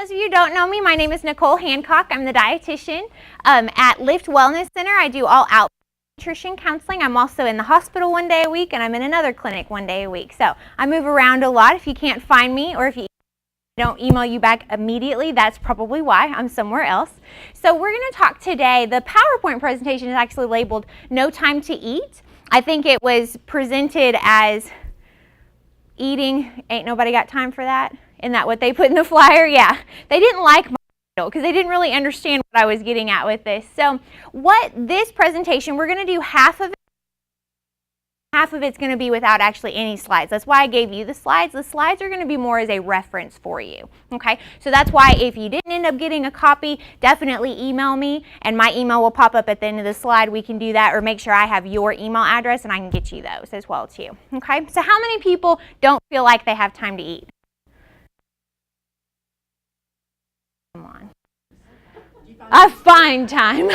Those of you who don't know me, my name is Nicole Hancock. I'm the dietitian at Lift Wellness Center. I do all outpatient nutrition counseling. I'm also in the hospital one day a week, and I'm in another clinic one day a week. So I move around a lot. If you can't find me, or if you don't email you back immediately, that's probably why. I'm somewhere else. So we're going to talk today. The PowerPoint presentation is actually labeled "No Time to Eat." I think it was presented as eating, ain't nobody got time for that. Isn't that what they put in the flyer? Yeah. They didn't like my title because they didn't really understand what I was getting at with this. So what this presentation, we're going to do half of it. Half of it's going to be without actually any slides. That's why I gave you the slides. The slides are going to be more as a reference for you. Okay? So that's why if you didn't end up getting a copy, definitely email me, and my email will pop up at the end of the slide. We can do that, or make sure I have your email address and I can get you those as well too. Okay? So how many people don't feel like they have time to eat? Come on. I find time.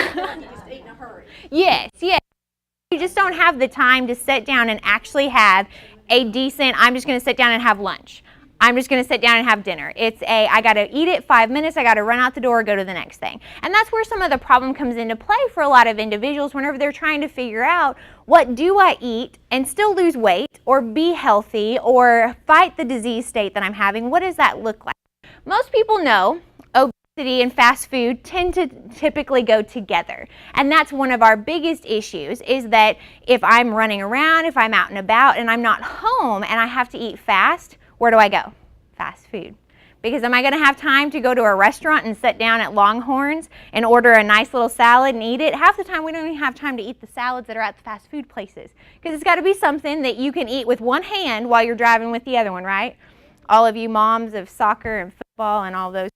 Yes, yes. You just don't have the time to sit down and actually have a decent, I'm just going to sit down and have lunch. I'm just going to sit down and have dinner. It's I got to eat it 5 minutes, I got to run out the door, go to the next thing. And that's where some of the problem comes into play for a lot of individuals whenever they're trying to figure out, what do I eat and still lose weight or be healthy or fight the disease state that I'm having? What does that look like? Most people know obesity and fast food tend to typically go together. And that's one of our biggest issues, is that if I'm running around, if I'm out and about and I'm not home and I have to eat fast, where do I go? Fast food. Because am I going to have time to go to a restaurant and sit down at Longhorns and order a nice little salad and eat it? Half the time we don't even have time to eat the salads that are at the fast food places. Because it's got to be something that you can eat with one hand while you're driving with the other one, right? All of you moms of soccer and football and all those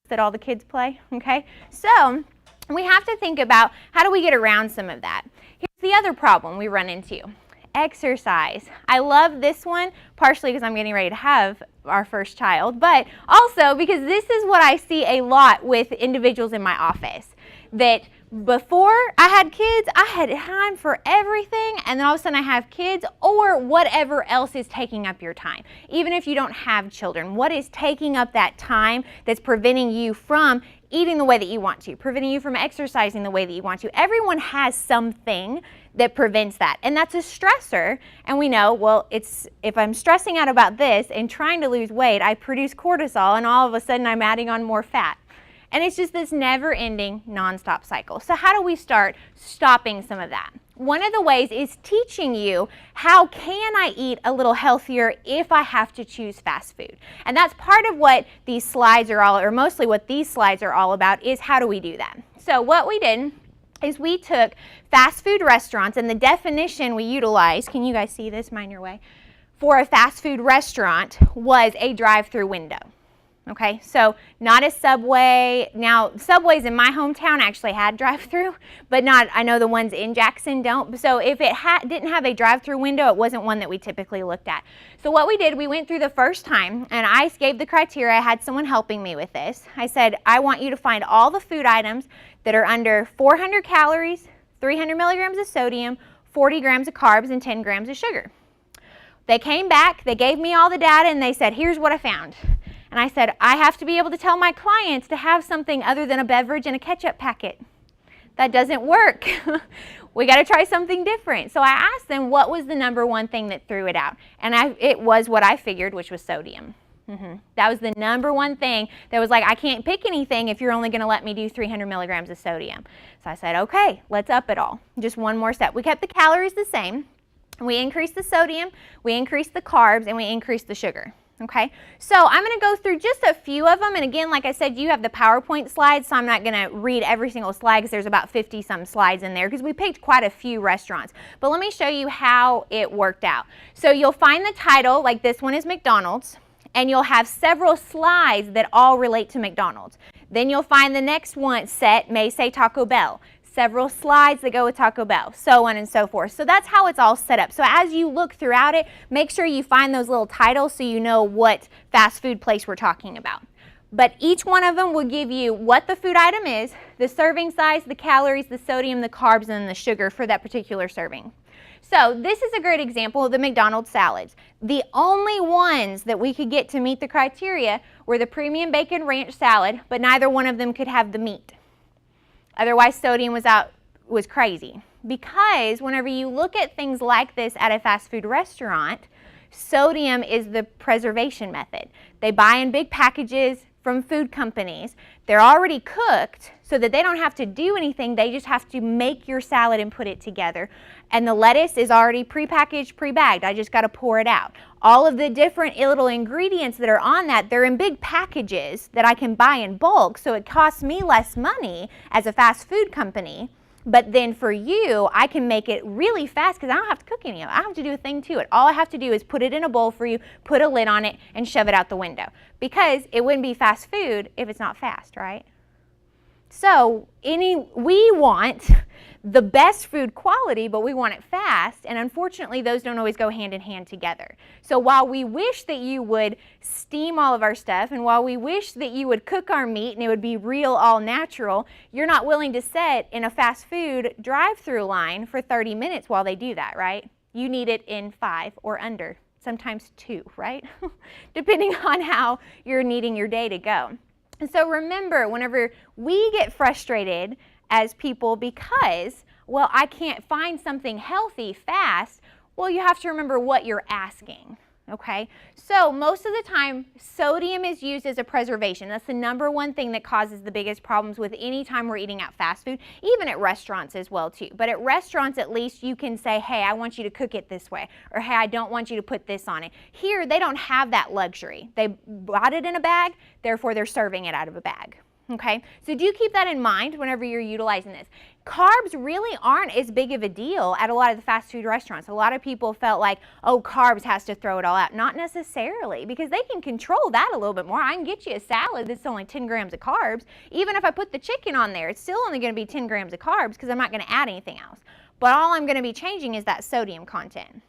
that all the kids play, okay? So we have to think about, how do we get around some of that? Here's the other problem we run into. Exercise. I love this one, partially because I'm getting ready to have our first child, but also because this is what I see a lot with individuals in my office. That before I had kids, I had time for everything, and then all of a sudden I have kids, or whatever else is taking up your time. Even if you don't have children, what is taking up that time that's preventing you from eating the way that you want to, preventing you from exercising the way that you want to? Everyone has something that prevents that, and that's a stressor. And we know, well, if I'm stressing out about this and trying to lose weight, I produce cortisol, and all of a sudden I'm adding on more fat. And it's just this never-ending, nonstop cycle. So how do we start stopping some of that? One of the ways is teaching you, how can I eat a little healthier if I have to choose fast food? And that's part of what these slides are all, or mostly what these slides are all about, is how do we do that? So what we did is we took fast food restaurants, and the definition we utilized, can you guys see this? Mind your way. For a fast food restaurant was a drive-through window. Okay, so not a Subway. Now, Subways in my hometown actually had drive-through, but not, I know the ones in Jackson don't. So if it didn't have a drive-through window, it wasn't one that we typically looked at. So what we did, we went through the first time, and I gave the criteria. I had someone helping me with this. I said, I want you to find all the food items that are under 400 calories, 300 milligrams of sodium, 40 grams of carbs, and 10 grams of sugar. They came back, they gave me all the data, and they said, here's what I found. And I said, I have to be able to tell my clients to have something other than a beverage and a ketchup packet. That doesn't work. We got to try something different. So I asked them, what was the number one thing that threw it out? And it was what I figured, which was sodium. That was the number one thing that was like, I can't pick anything if you're only going to let me do 300 milligrams of sodium. So I said, okay, let's up it all. Just one more step. We kept the calories the same. We increased the sodium, we increased the carbs, and we increased the sugar. Okay, so I'm going to go through just a few of them, and again, like I said, you have the PowerPoint slides, so I'm not going to read every single slide because there's about 50-some slides in there because we picked quite a few restaurants. But let me show you how it worked out. So you'll find the title, like this one is McDonald's, and you'll have several slides that all relate to McDonald's. Then you'll find the next one set may say Taco Bell. Several slides that go with Taco Bell, so on and so forth. So that's how it's all set up. So as you look throughout it, make sure you find those little titles so you know what fast food place we're talking about. But each one of them will give you what the food item is, the serving size, the calories, the sodium, the carbs, and the sugar for that particular serving. So this is a great example of the McDonald's salads. The only ones that we could get to meet the criteria were the premium bacon ranch salad, but neither one of them could have the meat. Otherwise, sodium was crazy. Because whenever you look at things like this at a fast food restaurant, sodium is the preservation method. They buy in big packages from food companies. They're already cooked so that they don't have to do anything. They just have to make your salad and put it together. And the lettuce is already prepackaged, pre-bagged. I just got to pour it out. All of the different little ingredients that are on that, they're in big packages that I can buy in bulk, so it costs me less money as a fast food company. But then for you, I can make it really fast because I don't have to cook any of it. I don't have to do a thing to it. All I have to do is put it in a bowl for you, put a lid on it, and shove it out the window. Because it wouldn't be fast food if it's not fast, right? So we want the best food quality, but we want it fast, and unfortunately those don't always go hand in hand together. So while we wish that you would steam all of our stuff, and while we wish that you would cook our meat and it would be real, all natural, you're not willing to sit in a fast food drive-through line for 30 minutes while they do that, right? You need it in 5 or under, sometimes 2, right? Depending on how you're needing your day to go. And so remember, whenever we get frustrated as people because, well, I can't find something healthy fast, well, you have to remember what you're asking, okay? So most of the time, sodium is used as a preservation. That's the number one thing that causes the biggest problems with any time we're eating out fast food, even at restaurants as well too. But at restaurants, at least you can say, hey, I want you to cook it this way, or hey, I don't want you to put this on it. Here, they don't have that luxury. They bought it in a bag, therefore they're serving it out of a bag. Okay, so do keep that in mind whenever you're utilizing this. Carbs really aren't as big of a deal at a lot of the fast food restaurants. A lot of people felt like, oh, carbs has to throw it all out. Not necessarily, because they can control that a little bit more. I can get you a salad that's only 10 grams of carbs. Even if I put the chicken on there, it's still only going to be 10 grams of carbs because I'm not going to add anything else. But all I'm going to be changing is that sodium content.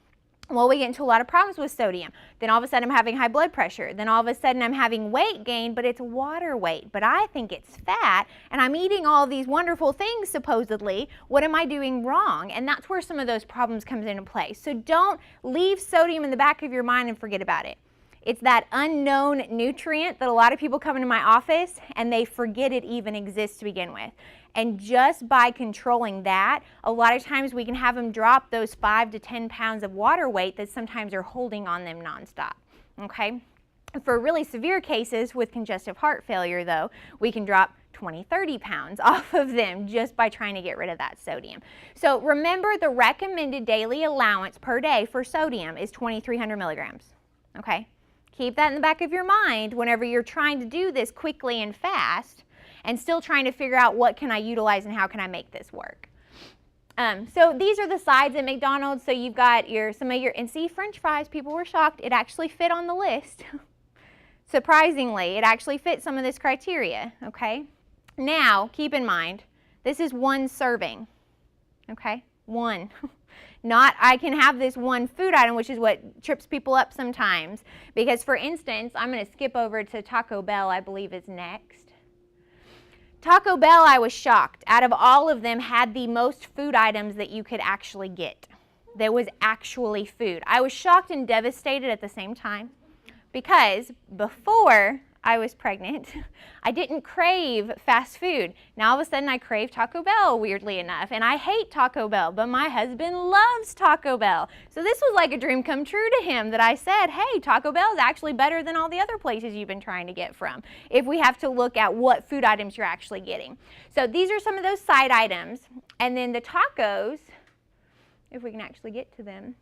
Well, we get into a lot of problems with sodium. Then all of a sudden I'm having high blood pressure. Then all of a sudden I'm having weight gain, but it's water weight. But I think it's fat, and I'm eating all these wonderful things supposedly. What am I doing wrong? And that's where some of those problems comes into play. So don't leave sodium in the back of your mind and forget about it. It's that unknown nutrient that a lot of people come into my office and they forget it even exists to begin with. And just by controlling that, a lot of times we can have them drop those 5 to 10 pounds of water weight that sometimes are holding on them nonstop, okay? For really severe cases with congestive heart failure, though, we can drop 20, 30 pounds off of them just by trying to get rid of that sodium. So remember, the recommended daily allowance per day for sodium is 2,300 milligrams, okay? Keep that in the back of your mind whenever you're trying to do this quickly and fast, and still trying to figure out what can I utilize and how can I make this work. So these are the sides at McDonald's. So you've got some of your, and see, French fries, people were shocked. It actually fit on the list. Surprisingly, it actually fit some of this criteria, okay? Now, keep in mind, this is one serving, okay? One. Not I can have this one food item, which is what trips people up sometimes. Because for instance, I'm going to skip over to Taco Bell, I believe is next. Taco Bell, I was shocked. Out of all of them, had the most food items that you could actually get. There was actually food. I was shocked and devastated at the same time because before I was pregnant, I didn't crave fast food. Now all of a sudden I crave Taco Bell, weirdly enough, and I hate Taco Bell, but my husband loves Taco Bell. So this was like a dream come true to him that I said, hey, Taco Bell is actually better than all the other places you've been trying to get from, if we have to look at what food items you're actually getting. So these are some of those side items, and then the tacos, if we can actually get to them,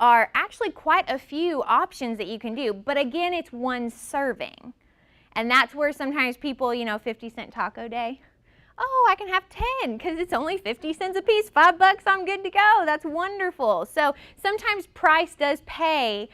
are actually quite a few options that you can do, but again, it's one serving. And that's where sometimes people, 50-cent taco day. Oh, I can have 10 because it's only 50 cents a piece, $5, I'm good to go. That's wonderful. So sometimes price does pay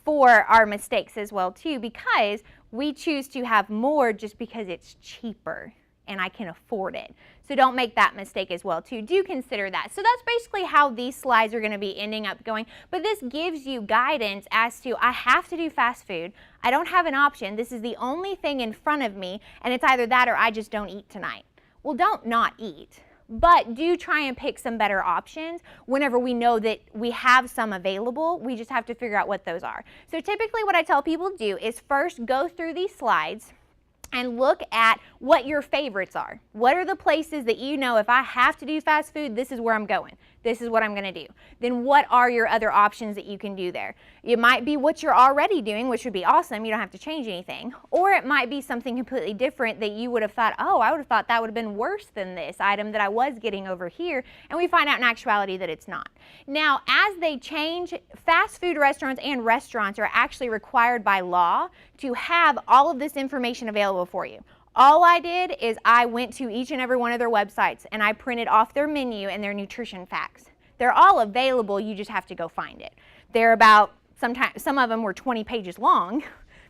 for our mistakes as well too, because we choose to have more just because it's cheaper and I can afford it. So don't make that mistake as well too. Do consider that. So that's basically how these slides are going to be ending up going. But this gives you guidance as to, I have to do fast food. I don't have an option. This is the only thing in front of me, and it's either that or I just don't eat tonight. Well, don't not eat. but do try and pick some better options whenever we know that we have some available. We just have to figure out what those are. So typically what I tell people to do is first go through these slides and look at what your favorites are. What are the places that you know, if I have to do fast food, this is where I'm going. This is what I'm going to do. Then what are your other options that you can do there? It might be what you're already doing, which would be awesome. You don't have to change anything. Or it might be something completely different that you would have thought, oh, I would have thought that would have been worse than this item that I was getting over here. And we find out in actuality that it's not. Now, as they change, fast food restaurants and restaurants are actually required by law to have all of this information available for you. All I did is I went to each and every one of their websites and I printed off their menu and their nutrition facts. They're all available, you just have to go find it. They're about, sometimes, some of them were 20 pages long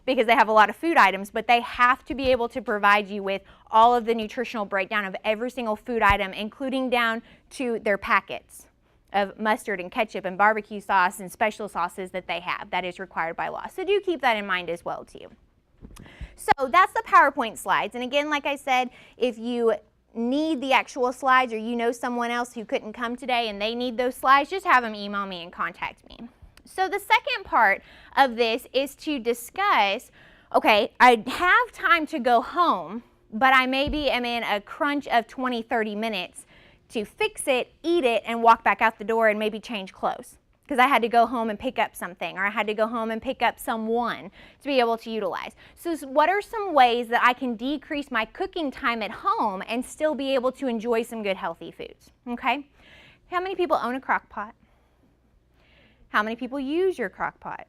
because they have a lot of food items, but they have to be able to provide you with all of the nutritional breakdown of every single food item, including down to their packets of mustard and ketchup and barbecue sauce and special sauces that they have. That is required by law. So do keep that in mind as well too. So that's the PowerPoint slides. And again, like I said, if you need the actual slides or you know someone else who couldn't come today and they need those slides, just have them email me and contact me. So the second part of this is to discuss, okay, I have time to go home, but I maybe am in a crunch of 20, 30 minutes to fix it, eat it, and walk back out the door and maybe change clothes, because I had to go home and pick up something, or I had to go home and pick up someone to be able to utilize. So what are some ways that I can decrease my cooking time at home and still be able to enjoy some good healthy foods? Okay? How many people own a crock pot? How many people use your crock pot?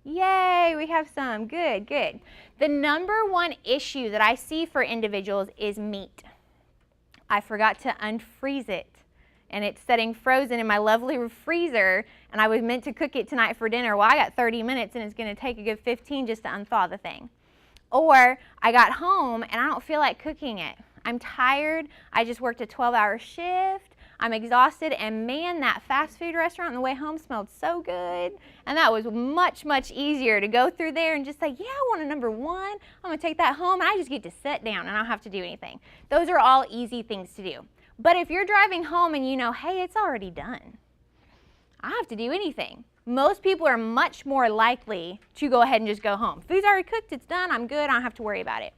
Yay, we have some. Good, good. The number one issue that I see for individuals is meat. I forgot to unfreeze it, and it's sitting frozen in my lovely freezer, and I was meant to cook it tonight for dinner. Well, I got 30 minutes, and it's going to take a good 15 just to unthaw the thing. Or I got home, and I don't feel like cooking it. I'm tired. I just worked a 12-hour shift. I'm exhausted, and man, that fast food restaurant on the way home smelled so good. And that was much, much easier to go through there and just say, yeah, I want a number one. I'm going to take that home, and I just get to sit down, and I don't have to do anything. Those are all easy things to do. But if you're driving home and you know, hey, it's already done, I don't have to do anything. Most people are much more likely to go ahead and just go home. Food's already cooked, it's done, I'm good, I don't have to worry about it.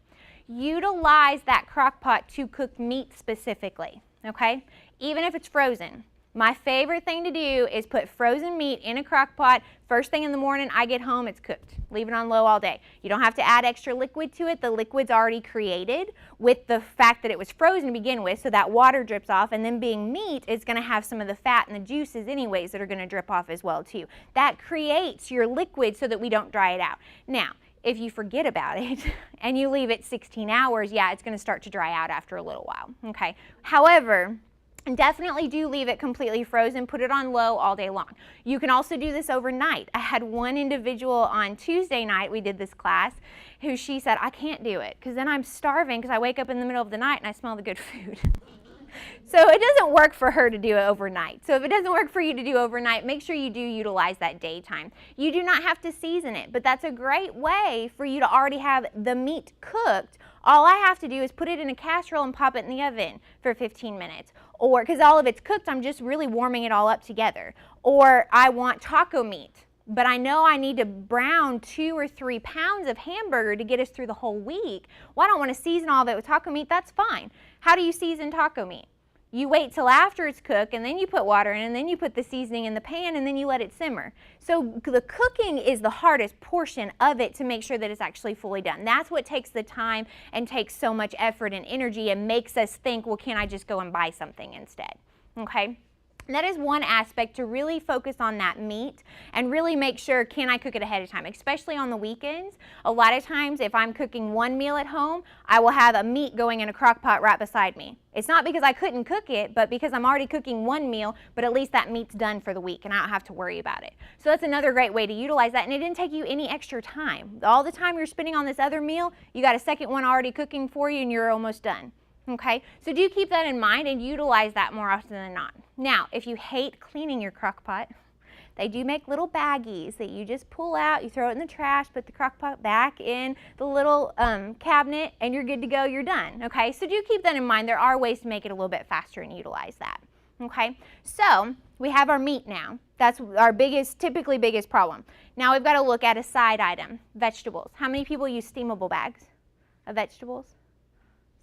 Utilize that crock pot to cook meat specifically, okay? Even if it's frozen. My favorite thing to do is put frozen meat in a crock pot. First thing in the morning, I get home, it's cooked. Leave it on low all day. You don't have to add extra liquid to it. The liquid's already created with the fact that it was frozen to begin with, so that water drips off, and then being meat is going to have some of the fat and the juices anyways that are going to drip off as well too. That creates your liquid so that we don't dry it out. Now, if you forget about it and you leave it 16 hours, yeah, it's going to start to dry out after a little while, okay? However, definitely do leave it completely frozen. Put it on low all day long. You can also do this overnight. I had one individual on Tuesday night, we did this class, who she said, I can't do it because then I'm starving because I wake up in the middle of the night and I smell the good food. So it doesn't work for her to do it overnight. So if it doesn't work for you to do overnight, make sure you do utilize that daytime. You do not have to season it, but that's a great way for you to already have the meat cooked. All I have to do is put it in a casserole and pop it in the oven for 15 minutes. Or, because all of it's cooked, I'm just really warming it all up together. Or I want taco meat, but I know I need to brown 2 or 3 pounds of hamburger to get us through the whole week. Well, I don't want to season all of it with taco meat. That's fine. How do you season taco meat? You wait till after it's cooked, and then you put water in, and then you put the seasoning in the pan, and then you let it simmer. So the cooking is the hardest portion of it to make sure that it's actually fully done. That's what takes the time and takes so much effort and energy and makes us think, well, can I just go and buy something instead? Okay? That is one aspect, to really focus on that meat and really make sure, can I cook it ahead of time, especially on the weekends. A lot of times if I'm cooking one meal at home, I will have a meat going in a crock pot right beside me. It's not because I couldn't cook it, but because I'm already cooking one meal, but at least that meat's done for the week and I don't have to worry about it. So that's another great way to utilize that, and it didn't take you any extra time. All the time you're spending on this other meal, you got a second one already cooking for you and you're almost done. Okay, so do keep that in mind and utilize that more often than not. Now, if you hate cleaning your crock pot, they do make little baggies that you just pull out, you throw it in the trash, put the crock pot back in the little cabinet, and you're good to go, you're done, okay? So do keep that in mind. There are ways to make it a little bit faster and utilize that, okay? So we have our meat now. That's our typically biggest problem. Now we've got to look at a side item, vegetables. How many people use steamable bags of vegetables?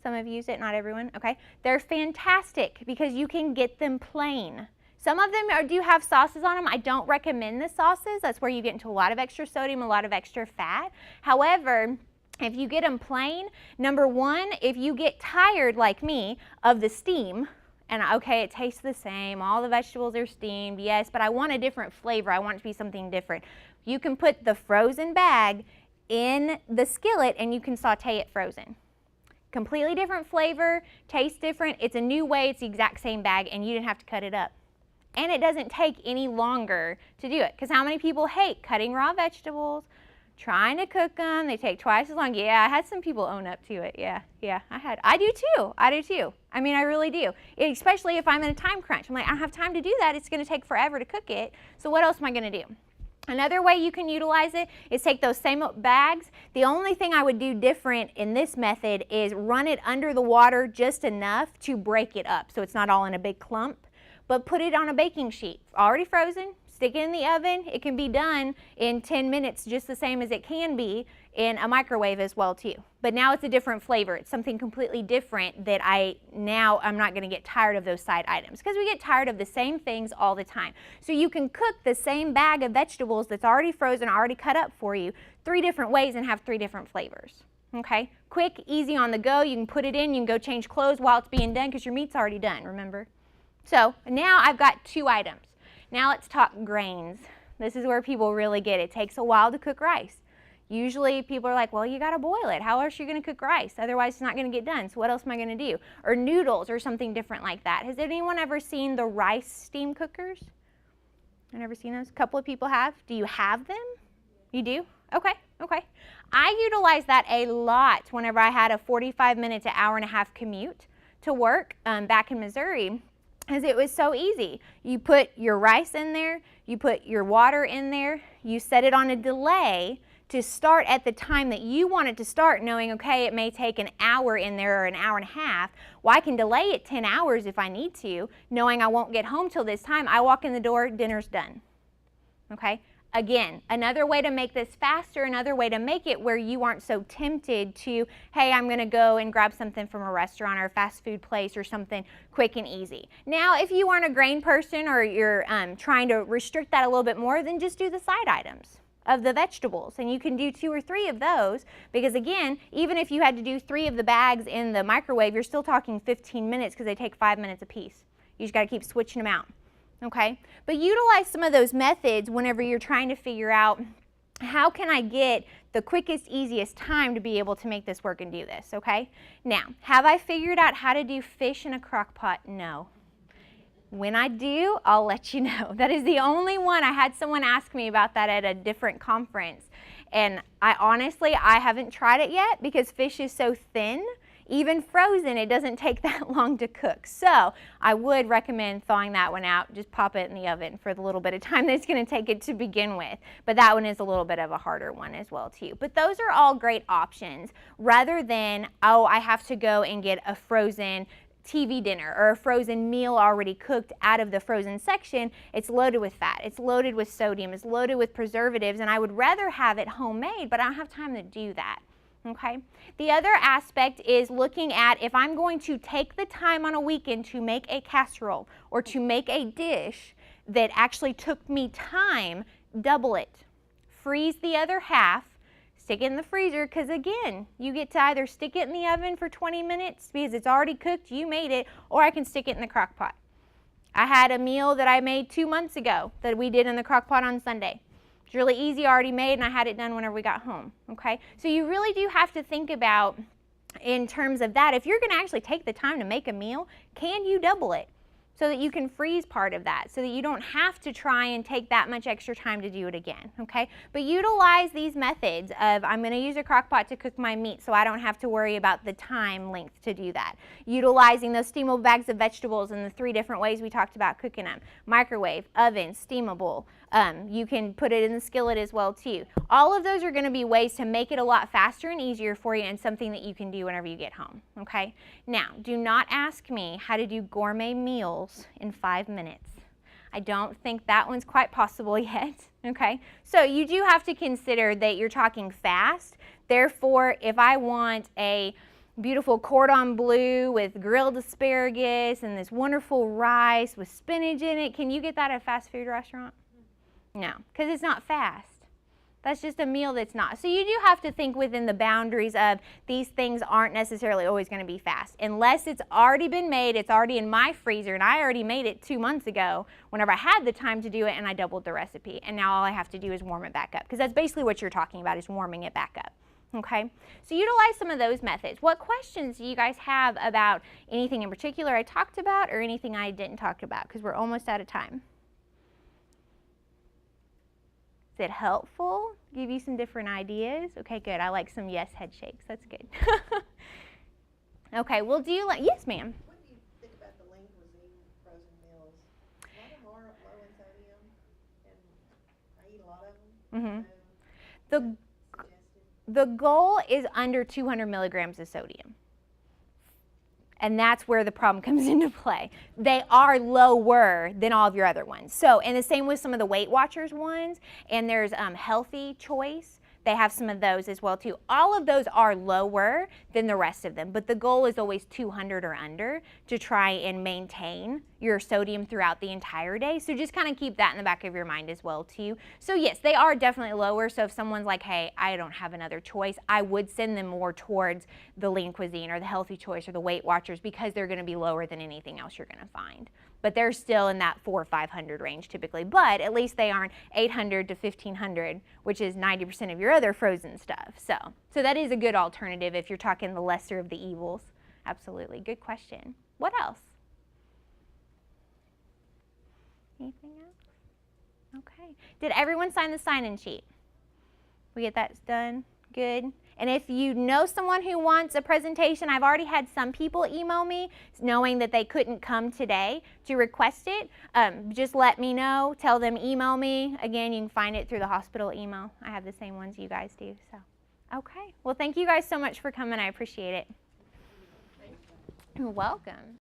Some have used it, not everyone, okay? They're fantastic because you can get them plain. Some of them do have sauces on them. I don't recommend the sauces. That's where you get into a lot of extra sodium, a lot of extra fat. However, if you get them plain, number one, if you get tired like me of the steam, and okay, it tastes the same, all the vegetables are steamed, yes, but I want a different flavor. I want it to be something different. You can put the frozen bag in the skillet and you can saute it frozen. Completely different flavor, tastes different. It's a new way, it's the exact same bag, and you didn't have to cut it up. And it doesn't take any longer to do it. Because how many people hate cutting raw vegetables, trying to cook them? They take twice as long. Yeah, I had some people own up to it. Yeah, I do too. I mean, I really do. Especially if I'm in a time crunch. I'm like, I don't have time to do that. It's going to take forever to cook it. So what else am I going to do? Another way you can utilize it is take those same bags. The only thing I would do different in this method is run it under the water just enough to break it up so it's not all in a big clump. But put it on a baking sheet, already frozen, stick it in the oven. It can be done in 10 minutes just the same as it can be in a microwave as well too. But now it's a different flavor. It's something completely different that I'm not going to get tired of those side items because we get tired of the same things all the time. So you can cook the same bag of vegetables that's already frozen, already cut up for you, 3 different ways and have 3 different flavors. Okay? Quick, easy on the go. You can put it in, you can go change clothes while it's being done because your meat's already done, remember? So now I've got 2 items. Now let's talk grains. This is where people really get it. It takes a while to cook rice. Usually people are like, well, you got to boil it. How else are you going to cook rice? Otherwise, it's not going to get done. So what else am I going to do? Or noodles or something different like that. Has anyone ever seen the rice steam cookers? I've never seen those. A couple of people have. Do you have them? You do? Okay. I utilize that a lot whenever I had a 45-minute to hour and a half commute to work back in Missouri. Because it was so easy. You put your rice in there, you put your water in there, you set it on a delay to start at the time that you want it to start, knowing, okay, it may take an hour in there or an hour and a half. Well, I can delay it 10 hours if I need to, knowing I won't get home till this time. I walk in the door, dinner's done. Okay? Again, another way to make this faster, another way to make it where you aren't so tempted to, hey, I'm going to go and grab something from a restaurant or a fast food place or something quick and easy. Now, if you aren't a grain person or you're trying to restrict that a little bit more, then just do the side items of the vegetables. And you can do 2 or 3 of those because, again, even if you had to do 3 of the bags in the microwave, you're still talking 15 minutes because they take 5 minutes a piece. You just got to keep switching them out. Okay, but utilize some of those methods whenever you're trying to figure out how can I get the quickest, easiest time to be able to make this work and do this, okay? Now, have I figured out how to do fish in a crock pot? No. When I do, I'll let you know. That is the only one. I had someone ask me about that at a different conference, and I haven't tried it yet because fish is so thin. Even frozen, it doesn't take that long to cook. So I would recommend thawing that one out. Just pop it in the oven for the little bit of time that it's going to take it to begin with. But that one is a little bit of a harder one as well too. But those are all great options rather than, oh, I have to go and get a frozen TV dinner or a frozen meal already cooked out of the frozen section. It's loaded with fat, it's loaded with sodium, it's loaded with preservatives, and I would rather have it homemade, but I don't have time to do that. Okay. The other aspect is looking at if I'm going to take the time on a weekend to make a casserole or to make a dish that actually took me time, double it. Freeze the other half, stick it in the freezer because, again, you get to either stick it in the oven for 20 minutes because it's already cooked, you made it, or I can stick it in the crock pot. I had a meal that I made 2 months ago that we did in the crock pot on Sunday. It's really easy, already made, and I had it done whenever we got home, okay? So you really do have to think about, in terms of that, if you're going to actually take the time to make a meal, can you double it so that you can freeze part of that, so that you don't have to try and take that much extra time to do it again, okay? But utilize these methods of, I'm going to use a crock pot to cook my meat so I don't have to worry about the time length to do that. Utilizing those steamable bags of vegetables in the 3 different ways we talked about cooking them. Microwave, oven, steamable, You can put it in the skillet as well too. All of those are going to be ways to make it a lot faster and easier for you, and something that you can do whenever you get home, okay? Now, do not ask me how to do gourmet meals in 5 minutes. I don't think that one's quite possible yet, okay? So you do have to consider that you're talking fast. Therefore, if I want a beautiful cordon bleu with grilled asparagus and this wonderful rice with spinach in it, can you get that at a fast food restaurant? No, because it's not fast. That's just a meal that's not. So you do have to think within the boundaries of these things aren't necessarily always going to be fast. Unless it's already been made, it's already in my freezer, and I already made it 2 months ago whenever I had the time to do it, and I doubled the recipe. And now all I have to do is warm it back up, because that's basically what you're talking about, is warming it back up. Okay, so utilize some of those methods. What questions do you guys have about anything in particular I talked about, or anything I didn't talk about? Because we're almost out of time. Is it helpful? Give you some different ideas? Okay, good. I like some yes head shakes. That's good. Okay, we'll do like, yes, ma'am. What do you think about the lean cuisine frozen meals? A lot of them are low in sodium, and I eat a lot of them. Mm-hmm. The goal is under 200 milligrams of sodium. And that's where the problem comes into play. They are lower than all of your other ones. So, and the same with some of the Weight Watchers ones, and there's Healthy Choice. They have some of those as well too. All of those are lower than the rest of them, but the goal is always 200 or under to try and maintain your sodium throughout the entire day. So just kind of keep that in the back of your mind as well too. So yes, they are definitely lower. So if someone's like, hey, I don't have another choice, I would send them more towards the Lean Cuisine or the Healthy Choice or the Weight Watchers, because they're going to be lower than anything else you're going to find. But they're still in that 400 or 500 range typically. But at least they aren't 800 to 1500, which is 90% of your other frozen stuff. So that is a good alternative if you're talking the lesser of the evils. Absolutely. Good question. What else? Anything else? Okay. Did everyone sign the sign-in sheet? We get that done? Good. And if you know someone who wants a presentation, I've already had some people email me knowing that they couldn't come today to request it. Just let me know. Tell them email me. Again, you can find it through the hospital email. I have the same ones you guys do. So, okay. Well, thank you guys so much for coming. I appreciate it. You're welcome.